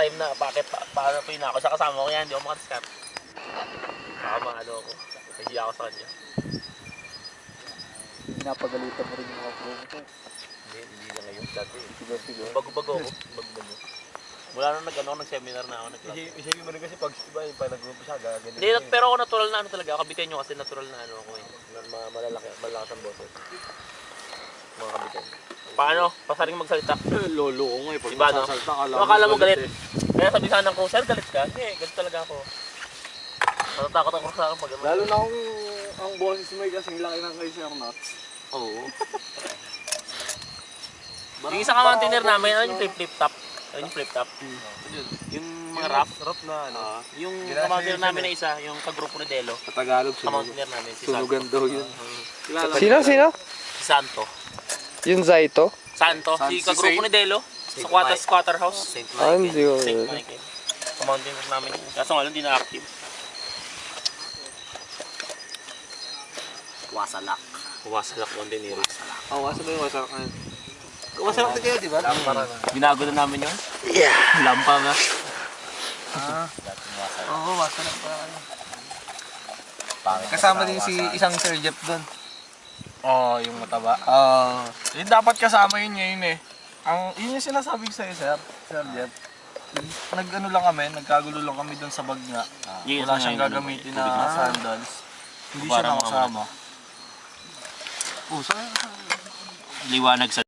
time na, bakit, paano pa yun ako, sa kasama ko yan, hindi ako makadiskarte. Baka maano ako, nahiya ako sa kanya. Pinapagalitan mo rin yung mga pro mo. Hindi na ngayon, dati. Sigaw-sigaw. Bago-bago ako, bago-bago. Mula nung nag-seminar na ako, Isipin mo rin kasi pag nag-group siya, gagawin. Hindi, pero ako natural na ano talaga, kabitin nyo kasi natural na ano ako eh. Malakas ang boses. Mga kabitin. Paano? Pasaring magsalita. Lolo ko nga eh, pag Diba, no? magsasalta ka lang. Akala mo galit. Kaya sabi sana ko, sir, galit ka? Hindi, galit talaga ako. Natatakot ako sa akin pag Lalo na kung ang boses mo ay kasing laki ng kay Sir Nuts. Oo. Yung isang kamantinir namin, ano yung flip top? Ano yung flip top? Yung mga rap. Rap na ano. Yung kamantinir namin na isa, yung kagrupo ni Delo. Sa Tagalog, Kamantinir namin, si Santo. sunugan daw yun. Sino? Si Santo. Yung Zaito? Santo, si kagrupo ni Delo. Sa squatter house. St. Hindi ko. St. Michael. Kamantinir namin. Kaso nga lang, hindi na active. Wasalak Mountaineering. Wasa ba yung wasak na yun? Wasalak na kayo, di ba? Lampara na. Binago na namin yun? Yeah. Lampa nga. Oo, wasalak pa kayo. Kasama din si isang Sir Jeff doon. Oo, yung mataba. Dapat kasama yun ngayon eh. Yun yung sinasabi ko sa'yo, Sir Jeff. Nag-ano lang kami, nagkagulo lang kami doon sa bag nga. Wala siyang gagamitin na sandals. Hindi siya nakasama. Liwanag sa